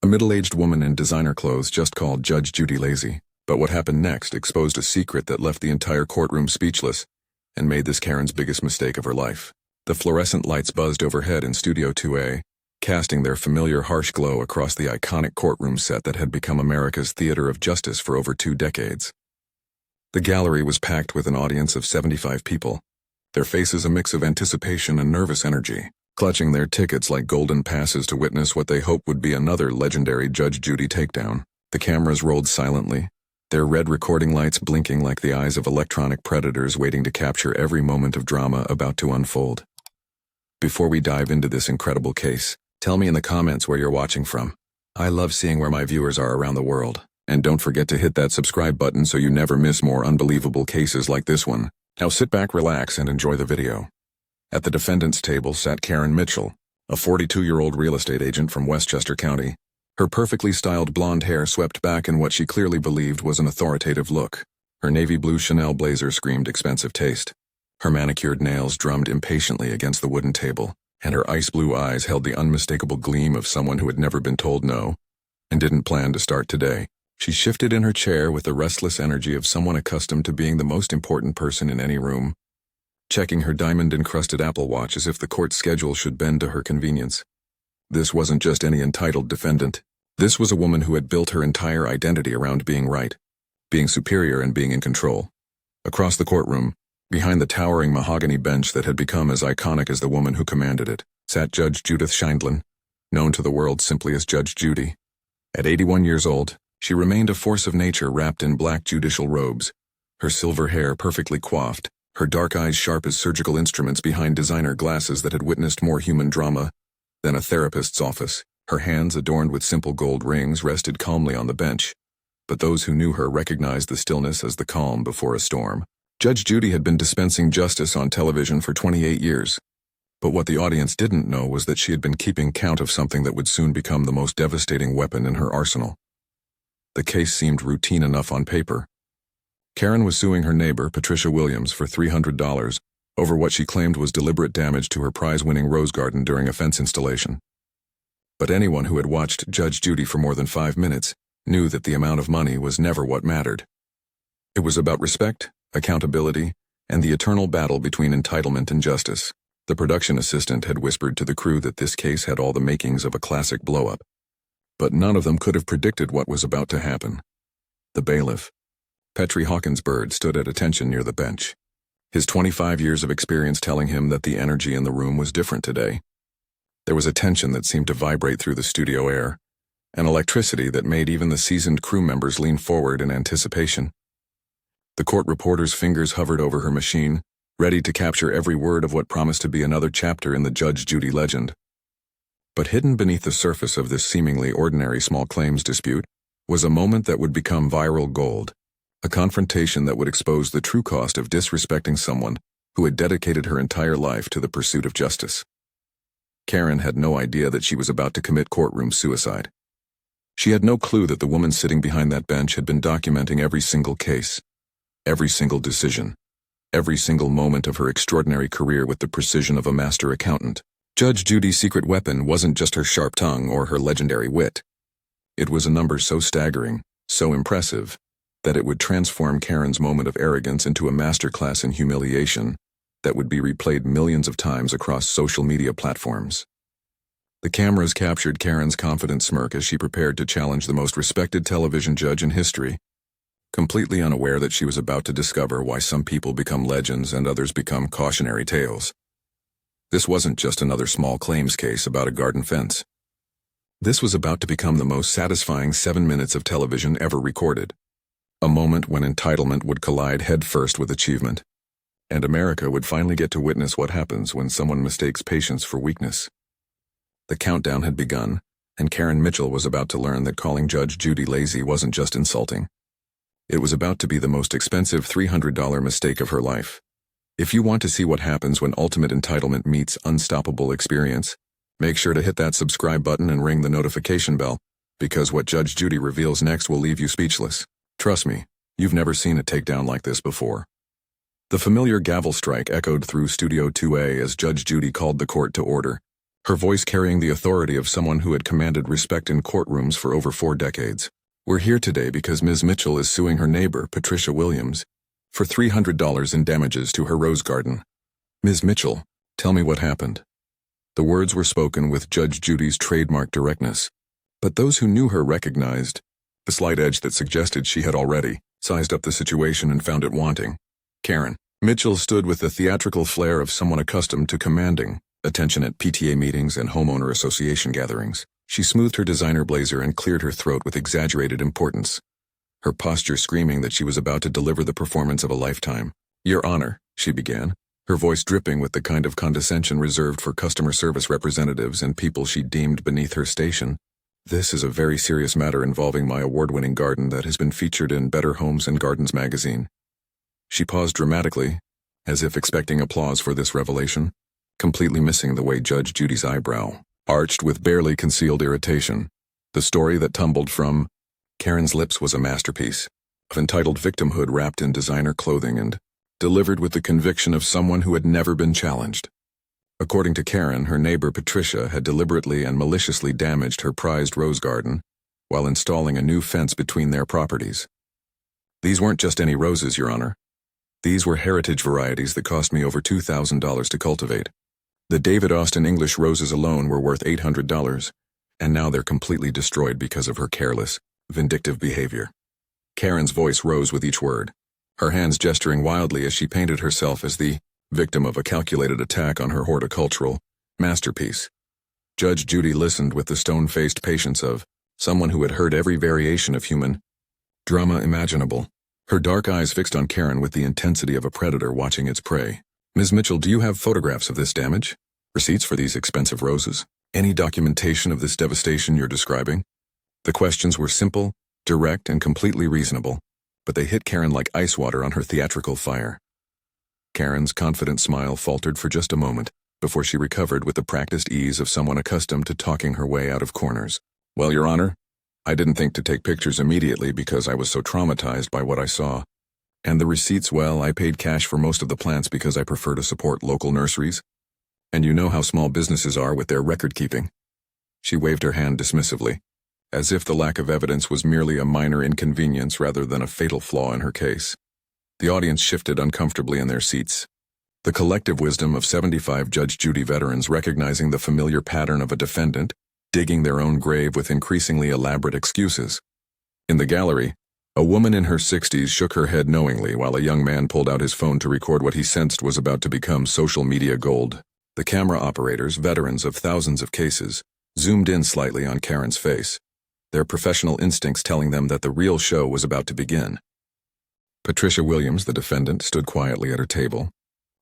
A middle-aged woman in designer clothes just called Judge Judy lazy, but what happened next exposed a secret that left the entire courtroom speechless and made this Karen's biggest mistake of her life. The fluorescent lights buzzed overhead in Studio 2A, casting their familiar harsh glow across the iconic courtroom set that had become America's theater of justice for over 2 decades. The gallery was packed with an audience of 75 people, their faces a mix of anticipation and nervous energy, clutching their tickets like golden passes to witness what they hoped would be another legendary Judge Judy takedown. The cameras rolled silently, their red recording lights blinking like the eyes of electronic predators waiting to capture every moment of drama about to unfold. Before we dive into this incredible case, tell me in the comments where you're watching from. I love seeing where my viewers are around the world. And don't forget to hit that subscribe button so you never miss more unbelievable cases like this one. Now sit back, relax, and enjoy the video. At the defendant's table sat Karen Mitchell, a 42-year-old real estate agent from Westchester County. Her perfectly styled blonde hair swept back in what she clearly believed was an authoritative look. Her navy blue Chanel blazer screamed expensive taste. Her manicured nails drummed impatiently against the wooden table, and her ice blue eyes held the unmistakable gleam of someone who had never been told no and didn't plan to start today. She shifted in her chair with the restless energy of someone accustomed to being the most important person in any room, checking her diamond-encrusted Apple Watch as if the court schedule should bend to her convenience. This wasn't just any entitled defendant. This was a woman who had built her entire identity around being right, being superior, and being in control. Across the courtroom, behind the towering mahogany bench that had become as iconic as the woman who commanded it, sat Judge Judith Sheindlin, known to the world simply as Judge Judy. At 81 years old, she remained a force of nature wrapped in black judicial robes, her silver hair perfectly coiffed, her dark eyes sharp as surgical instruments behind designer glasses that had witnessed more human drama than a therapist's office. Her hands, adorned with simple gold rings, rested calmly on the bench, but those who knew her recognized the stillness as the calm before a storm. Judge Judy had been dispensing justice on television for 28 years, but what the audience didn't know was that she had been keeping count of something that would soon become the most devastating weapon in her arsenal. The case seemed routine enough on paper. Karen was suing her neighbor, Patricia Williams, for $300 over what she claimed was deliberate damage to her prize-winning rose garden during a fence installation. But anyone who had watched Judge Judy for more than 5 minutes knew that the amount of money was never what mattered. It was about respect, accountability, and the eternal battle between entitlement and justice. The production assistant had whispered to the crew that this case had all the makings of a classic blow-up, but none of them could have predicted what was about to happen. The bailiff, Petrie Hawkins Bird, stood at attention near the bench, his 25 years of experience telling him that the energy in the room was different today. There was a tension that seemed to vibrate through the studio air, an electricity that made even the seasoned crew members lean forward in anticipation. The court reporter's fingers hovered over her machine, ready to capture every word of what promised to be another chapter in the Judge Judy legend. But hidden beneath the surface of this seemingly ordinary small claims dispute was a moment that would become viral gold, a confrontation that would expose the true cost of disrespecting someone who had dedicated her entire life to the pursuit of justice. Karen had no idea that she was about to commit courtroom suicide. She had no clue that the woman sitting behind that bench had been documenting every single case, every single decision, every single moment of her extraordinary career with the precision of a master accountant. Judge Judy's secret weapon wasn't just her sharp tongue or her legendary wit. It was a number so staggering, so impressive, that it would transform Karen's moment of arrogance into a masterclass in humiliation that would be replayed millions of times across social media platforms. The cameras captured Karen's confident smirk as she prepared to challenge the most respected television judge in history, completely unaware that she was about to discover why some people become legends and others become cautionary tales. This wasn't just another small claims case about a garden fence. This was about to become the most satisfying 7 minutes of television ever recorded. A moment when entitlement would collide headfirst with achievement, and America would finally get to witness what happens when someone mistakes patience for weakness. The countdown had begun, and Karen Mitchell was about to learn that calling Judge Judy lazy wasn't just insulting. It was about to be the most expensive $300 mistake of her life. If you want to see what happens when ultimate entitlement meets unstoppable experience, make sure to hit that subscribe button and ring the notification bell, because what Judge Judy reveals next will leave you speechless. Trust me, you've never seen a takedown like this before. The familiar gavel strike echoed through Studio 2A as Judge Judy called the court to order, her voice carrying the authority of someone who had commanded respect in courtrooms for over 4 decades. "We're here today because Ms. Mitchell is suing her neighbor, Patricia Williams, for $300 in damages to her rose garden. Ms. Mitchell, tell me what happened." The words were spoken with Judge Judy's trademark directness, but those who knew her recognized the slight edge that suggested she had already sized up the situation and found it wanting. Karen Mitchell stood with the theatrical flair of someone accustomed to commanding attention at PTA meetings and homeowner association gatherings. She smoothed her designer blazer and cleared her throat with exaggerated importance, her posture screaming that she was about to deliver the performance of a lifetime. "Your Honor," she began, her voice dripping with the kind of condescension reserved for customer service representatives and people she deemed beneath her station. "This is a very serious matter involving my award-winning garden that has been featured in Better Homes and Gardens magazine." She paused dramatically, as if expecting applause for this revelation, completely missing the way Judge Judy's eyebrow arched with barely concealed irritation. The story that tumbled from Karen's lips was a masterpiece of entitled victimhood wrapped in designer clothing and delivered with the conviction of someone who had never been challenged. According to Karen, her neighbor Patricia had deliberately and maliciously damaged her prized rose garden while installing a new fence between their properties. "These weren't just any roses, Your Honor. These were heritage varieties that cost me over $2,000 to cultivate. The David Austin English roses alone were worth $800, and now they're completely destroyed because of her careless, vindictive behavior." Karen's voice rose with each word, her hands gesturing wildly as she painted herself as the victim of a calculated attack on her horticultural masterpiece. Judge Judy listened with the stone-faced patience of someone who had heard every variation of human drama imaginable, her dark eyes fixed on Karen with the intensity of a predator watching its prey. "Ms. Mitchell, do you have photographs of this damage? Receipts for these expensive roses? Any documentation of this devastation you're describing?" The questions were simple, direct, and completely reasonable, but they hit Karen like ice water on her theatrical fire. Karen's confident smile faltered for just a moment before she recovered with the practiced ease of someone accustomed to talking her way out of corners. "Well, Your Honor, I didn't think to take pictures immediately because I was so traumatized by what I saw. And the receipts, well, I paid cash for most of the plants because I prefer to support local nurseries. And you know how small businesses are with their record-keeping." She waved her hand dismissively, as if the lack of evidence was merely a minor inconvenience rather than a fatal flaw in her case. The audience shifted uncomfortably in their seats, the collective wisdom of 75 Judge Judy veterans recognizing the familiar pattern of a defendant digging their own grave with increasingly elaborate excuses. In the gallery, a woman in her 60s shook her head knowingly while a young man pulled out his phone to record what he sensed was about to become social media gold. The camera operators, veterans of thousands of cases, zoomed in slightly on Karen's face, their professional instincts telling them that the real show was about to begin. Patricia Williams, the defendant, stood quietly at her table,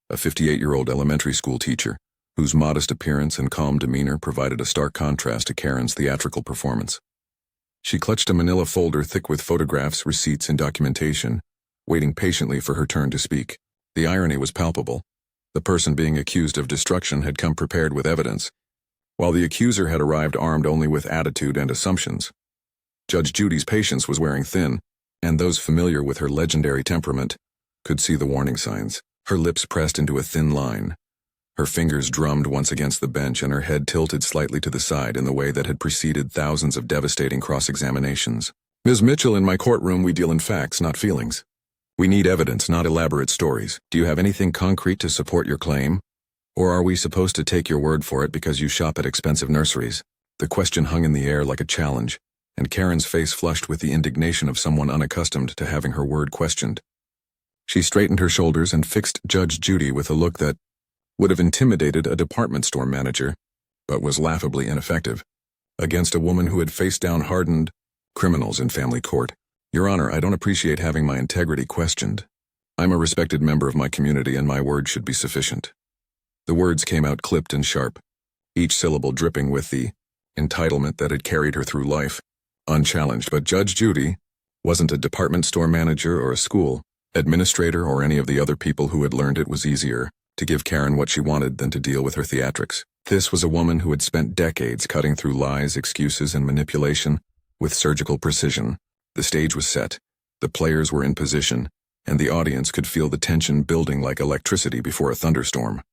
a 58-year-old elementary school teacher, whose modest appearance and calm demeanor provided a stark contrast to Karen's theatrical performance. She clutched a manila folder thick with photographs, receipts, and documentation, waiting patiently for her turn to speak. The irony was palpable. The person being accused of destruction had come prepared with evidence, while the accuser had arrived armed only with attitude and assumptions. Judge Judy's patience was wearing thin, and those familiar with her legendary temperament could see the warning signs. Her lips pressed into a thin line. Her fingers drummed once against the bench and her head tilted slightly to the side in the way that had preceded thousands of devastating cross-examinations. "Ms. Mitchell, in my courtroom we deal in facts, not feelings. We need evidence, not elaborate stories. Do you have anything concrete to support your claim? Or are we supposed to take your word for it because you shop at expensive nurseries?" The question hung in the air like a challenge, and Karen's face flushed with the indignation of someone unaccustomed to having her word questioned. She straightened her shoulders and fixed Judge Judy with a look that would have intimidated a department store manager, but was laughably ineffective against a woman who had faced down hardened criminals in family court. "Your Honor, I don't appreciate having my integrity questioned. I'm a respected member of my community and my word should be sufficient." The words came out clipped and sharp, each syllable dripping with the entitlement that had carried her through life, unchallenged. But Judge Judy wasn't a department store manager or a school administrator or any of the other people who had learned it was easier to give Karen what she wanted than to deal with her theatrics. This was a woman who had spent decades cutting through lies, excuses, and manipulation with surgical precision. The stage was set, the players were in position, and the audience could feel the tension building like electricity before a thunderstorm.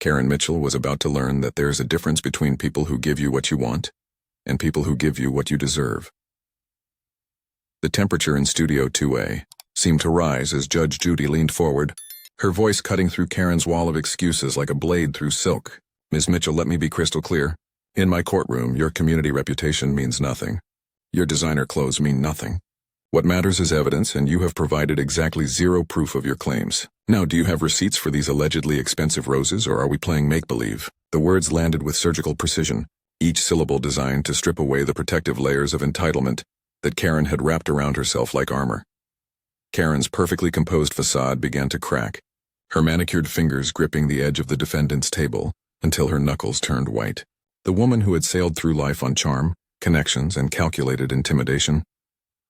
Karen Mitchell was about to learn that there is a difference between people who give you what you want and people who give you what you deserve. The temperature in Studio 2A seemed to rise as Judge Judy leaned forward, her voice cutting through Karen's wall of excuses like a blade through silk. Ms. Mitchell, let me be crystal clear. In my courtroom, your community reputation means nothing. Your designer clothes mean nothing. What matters is evidence, and you have provided exactly zero proof of your claims. Now, do you have receipts for these allegedly expensive roses, or are we playing make-believe? The words landed with surgical precision, each syllable designed to strip away the protective layers of entitlement that Karen had wrapped around herself like armor. Karen's perfectly composed facade began to crack, her manicured fingers gripping the edge of the defendant's table until her knuckles turned white. The woman who had sailed through life on charm, connections, and calculated intimidation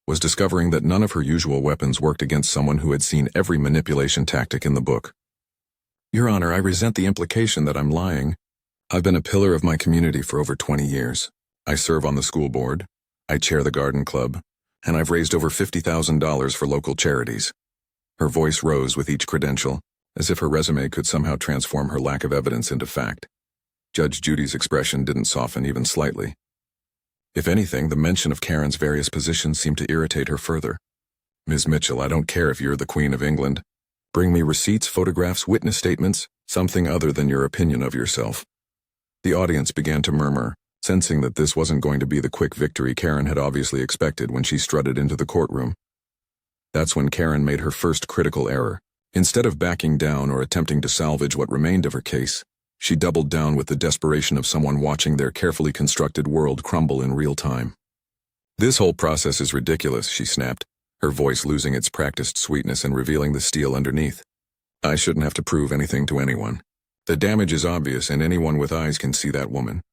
was discovering that none of her usual weapons worked against someone who had seen every manipulation tactic in the book. Your Honor, I resent the implication that I'm lying. I've been a pillar of my community for over 20 years. I serve on the school board, I chair the garden club, and I've raised over $50,000 for local charities. Her voice rose with each credential, as if her resume could somehow transform her lack of evidence into fact. Judge Judy's expression didn't soften even slightly. If anything, the mention of Karen's various positions seemed to irritate her further. Ms. Mitchell, I don't care if you're the Queen of England. Bring me receipts, photographs, witness statements, something other than your opinion of yourself. The audience began to murmur, sensing that this wasn't going to be the quick victory Karen had obviously expected when she strutted into the courtroom. That's when Karen made her first critical error. Instead of backing down or attempting to salvage what remained of her case, she doubled down with the desperation of someone watching their carefully constructed world crumble in real time. This whole process is ridiculous, she snapped, her voice losing its practiced sweetness and revealing the steel underneath. I shouldn't have to prove anything to anyone. The damage is obvious, and anyone with eyes can see that woman.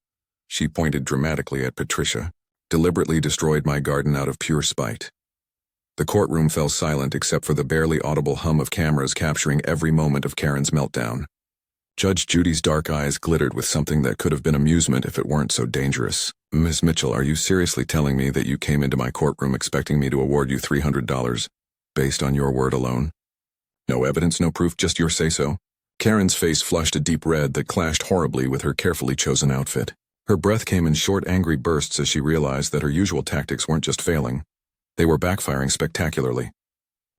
She pointed dramatically at Patricia, deliberately destroyed my garden out of pure spite. The courtroom fell silent except for the barely audible hum of cameras capturing every moment of Karen's meltdown. Judge Judy's dark eyes glittered with something that could have been amusement if it weren't so dangerous. Ms. Mitchell, are you seriously telling me that you came into my courtroom expecting me to award you $300, based on your word alone? No evidence, no proof, just your say-so? Karen's face flushed a deep red that clashed horribly with her carefully chosen outfit. Her breath came in short, angry bursts as she realized that her usual tactics weren't just failing. They were backfiring spectacularly.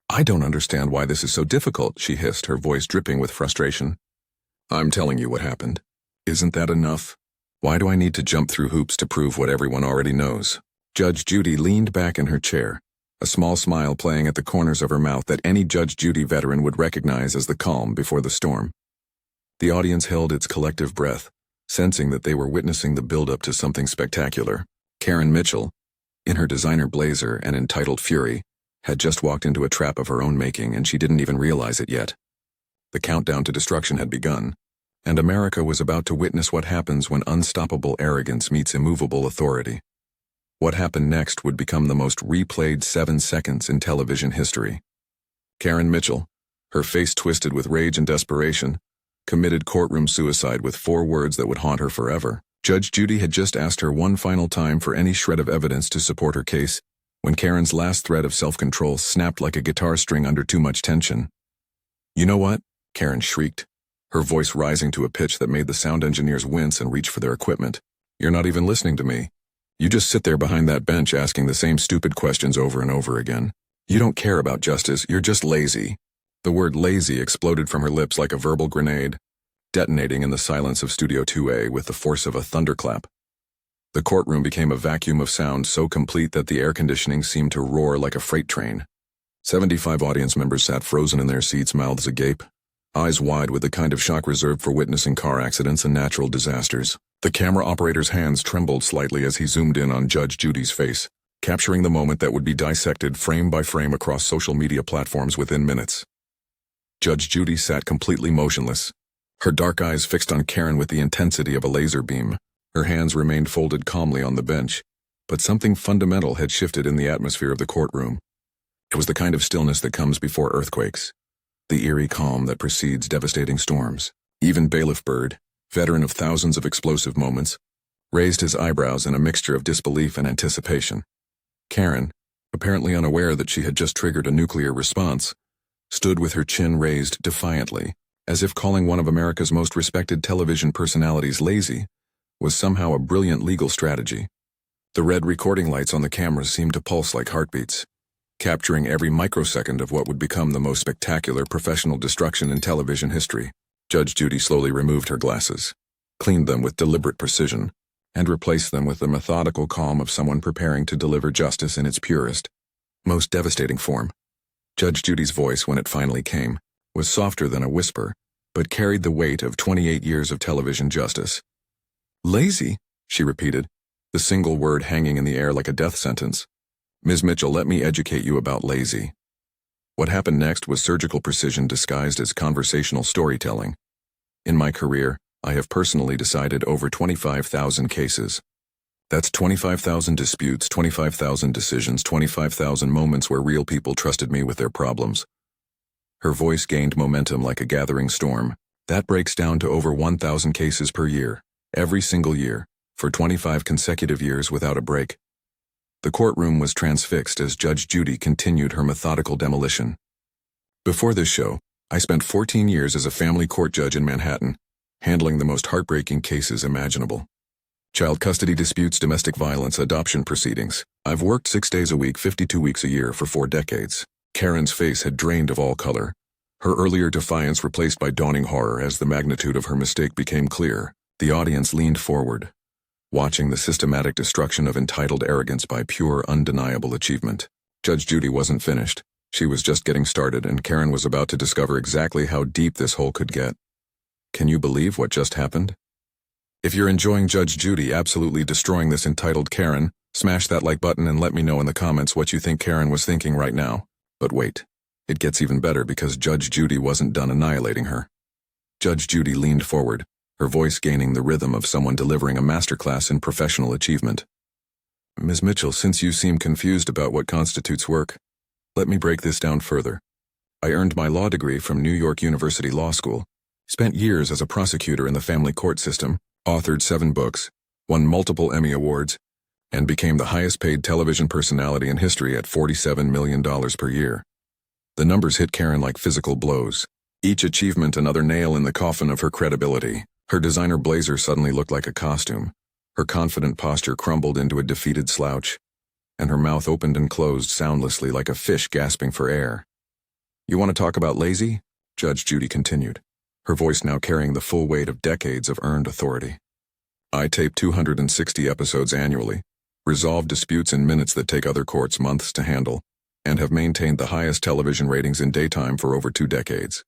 I don't understand why this is so difficult, she hissed, her voice dripping with frustration. I'm telling you what happened. Isn't that enough? Why do I need to jump through hoops to prove what everyone already knows? Judge Judy leaned back in her chair, a small smile playing at the corners of her mouth that any Judge Judy veteran would recognize as the calm before the storm. The audience held its collective breath, sensing that they were witnessing the build-up to something spectacular. Karen Mitchell, in her designer blazer and entitled fury, had just walked into a trap of her own making, and she didn't even realize it yet. The countdown to destruction had begun, and America was about to witness what happens when unstoppable arrogance meets immovable authority. What happened next would become the most replayed 7 seconds in television history. Karen Mitchell, her face twisted with rage and desperation, committed courtroom suicide with 4 words that would haunt her forever. Judge Judy had just asked her one final time for any shred of evidence to support her case, when Karen's last thread of self-control snapped like a guitar string under too much tension. You know what? Karen shrieked, her voice rising to a pitch that made the sound engineers wince and reach for their equipment. You're not even listening to me. You just sit there behind that bench asking the same stupid questions over and over again. You don't care about justice, you're just lazy. The word lazy exploded from her lips like a verbal grenade, detonating in the silence of Studio 2A with the force of a thunderclap. The courtroom became a vacuum of sound so complete that the air conditioning seemed to roar like a freight train. 75 audience members sat frozen in their seats, mouths agape, eyes wide with the kind of shock reserved for witnessing car accidents and natural disasters. The camera operator's hands trembled slightly as he zoomed in on Judge Judy's face, capturing the moment that would be dissected frame by frame across social media platforms within minutes. Judge Judy sat completely motionless, her dark eyes fixed on Karen with the intensity of a laser beam. Her hands remained folded calmly on the bench, but something fundamental had shifted in the atmosphere of the courtroom. It was the kind of stillness that comes before earthquakes, the eerie calm that precedes devastating storms. Even Bailiff Byrd, veteran of thousands of explosive moments, raised his eyebrows in a mixture of disbelief and anticipation. Karen, apparently unaware that she had just triggered a nuclear response, stood with her chin raised defiantly, as if calling one of America's most respected television personalities lazy was somehow a brilliant legal strategy. The red recording lights on the cameras seemed to pulse like heartbeats, capturing every microsecond of what would become the most spectacular professional destruction in television history. Judge Judy slowly removed her glasses, cleaned them with deliberate precision, and replaced them with the methodical calm of someone preparing to deliver justice in its purest, most devastating form. Judge Judy's voice, when it finally came, was softer than a whisper, but carried the weight of 28 years of television justice. "Lazy?" she repeated, the single word hanging in the air like a death sentence. "Ms. Mitchell, let me educate you about lazy." What happened next was surgical precision disguised as conversational storytelling. In my career, I have personally decided over 25,000 cases. That's 25,000 disputes, 25,000 decisions, 25,000 moments where real people trusted me with their problems. Her voice gained momentum like a gathering storm. That breaks down to over 1,000 cases per year, every single year, for 25 consecutive years without a break. The courtroom was transfixed as Judge Judy continued her methodical demolition. Before this show, I spent 14 years as a family court judge in Manhattan, handling the most heartbreaking cases imaginable. Child custody disputes, domestic violence, adoption proceedings. I've worked 6 days a week, 52 weeks a year for 4 decades. Karen's face had drained of all color, her earlier defiance replaced by dawning horror as the magnitude of her mistake became clear. The audience leaned forward, watching the systematic destruction of entitled arrogance by pure, undeniable achievement. Judge Judy wasn't finished. She was just getting started, and Karen was about to discover exactly how deep this hole could get. Can you believe what just happened? If you're enjoying Judge Judy absolutely destroying this entitled Karen, smash that like button and let me know in the comments what you think Karen was thinking right now. But wait, it gets even better because Judge Judy wasn't done annihilating her. Judge Judy leaned forward, her voice gaining the rhythm of someone delivering a masterclass in professional achievement. "Ms. Mitchell, since you seem confused about what constitutes work, let me break this down further. I earned my law degree from New York University Law School, spent years as a prosecutor in the family court system, authored 7 books, won multiple Emmy Awards, and became the highest-paid television personality in history at $47 million per year. The numbers hit Karen like physical blows, each achievement another nail in the coffin of her credibility. Her designer blazer suddenly looked like a costume. Her confident posture crumbled into a defeated slouch, and her mouth opened and closed soundlessly like a fish gasping for air. "You want to talk about lazy?" Judge Judy continued, her voice now carrying the full weight of decades of earned authority. "I tape 260 episodes annually, resolve disputes in minutes that take other courts months to handle, and have maintained the highest television ratings in daytime for over 2 decades.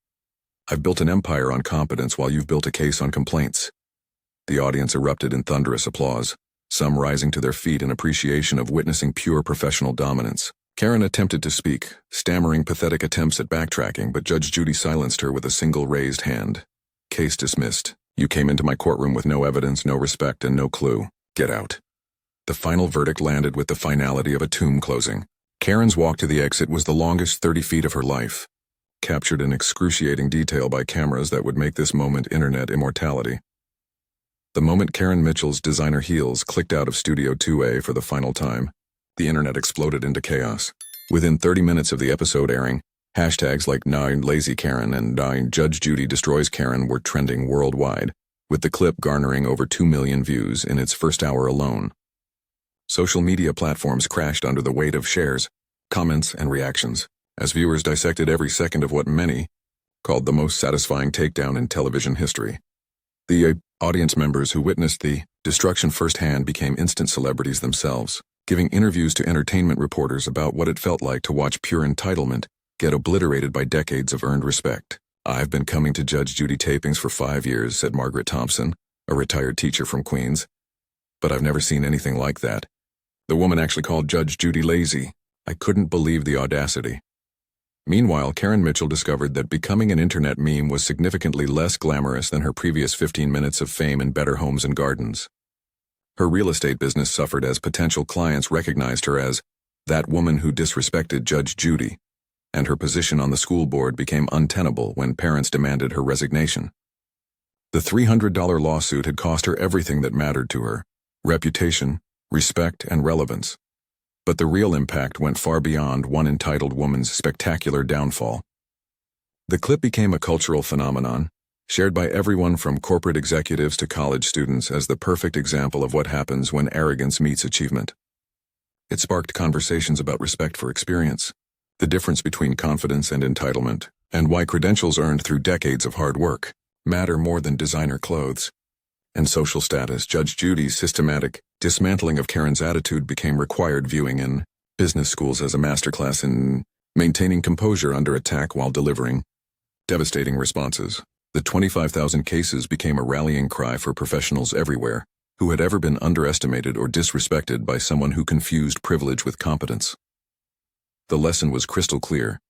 I've built an empire on competence while you've built a case on complaints." The audience erupted in thunderous applause, some rising to their feet in appreciation of witnessing pure professional dominance. Karen attempted to speak, stammering pathetic attempts at backtracking, but Judge Judy silenced her with a single raised hand. "Case dismissed. You came into my courtroom with no evidence, no respect, and no clue. Get out." The final verdict landed with the finality of a tomb closing. Karen's walk to the exit was the longest 30 feet of her life, captured in excruciating detail by cameras that would make this moment internet immortality. The moment Karen Mitchell's designer heels clicked out of Studio 2A for the final time, the internet exploded into chaos. Within 30 minutes of the episode airing, hashtags like #LazyKaren and #Judge Judy Destroys Karen were trending worldwide, with the clip garnering over 2 million views in its first hour alone. Social media platforms crashed under the weight of shares, comments, and reactions, as viewers dissected every second of what many called the most satisfying takedown in television history. The audience members who witnessed the destruction firsthand became instant celebrities themselves, giving interviews to entertainment reporters about what it felt like to watch pure entitlement get obliterated by decades of earned respect. "I've been coming to Judge Judy tapings for 5 years," said Margaret Thompson, a retired teacher from Queens. "But I've never seen anything like that. The woman actually called Judge Judy lazy. I couldn't believe the audacity." Meanwhile, Karen Mitchell discovered that becoming an internet meme was significantly less glamorous than her previous 15 minutes of fame in Better Homes and Gardens. Her real estate business suffered as potential clients recognized her as that woman who disrespected Judge Judy, and her position on the school board became untenable when parents demanded her resignation. The $300 lawsuit had cost her everything that mattered to her: reputation, respect, and relevance. But the real impact went far beyond one entitled woman's spectacular downfall. The clip became a cultural phenomenon, shared by everyone from corporate executives to college students as the perfect example of what happens when arrogance meets achievement. It sparked conversations about respect for experience, the difference between confidence and entitlement, and why credentials earned through decades of hard work matter more than designer clothes. And social status. Judge Judy's systematic dismantling of Karen's attitude became required viewing in business schools as a masterclass in maintaining composure under attack while delivering devastating responses. The 25,000 cases became a rallying cry for professionals everywhere who had ever been underestimated or disrespected by someone who confused privilege with competence. The lesson was crystal clear.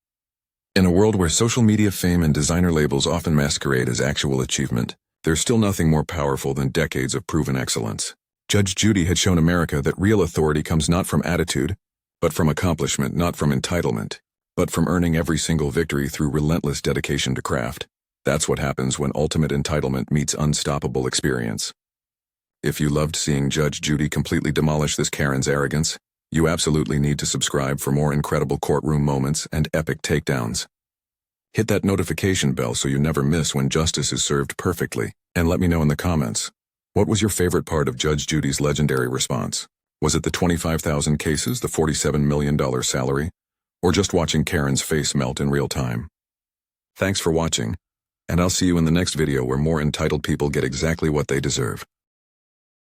In a world where social media fame and designer labels often masquerade as actual achievement, there's still nothing more powerful than decades of proven excellence. Judge Judy had shown America that real authority comes not from attitude, but from accomplishment, not from entitlement, but from earning every single victory through relentless dedication to craft. That's what happens when ultimate entitlement meets unstoppable experience. If you loved seeing Judge Judy completely demolish this Karen's arrogance, you absolutely need to subscribe for more incredible courtroom moments and epic takedowns. Hit that notification bell so you never miss when justice is served perfectly, and let me know in the comments. What was your favorite part of Judge Judy's legendary response? Was it the 25,000 cases, the $47 million salary, or just watching Karen's face melt in real time? Thanks for watching, and I'll see you in the next video where more entitled people get exactly what they deserve.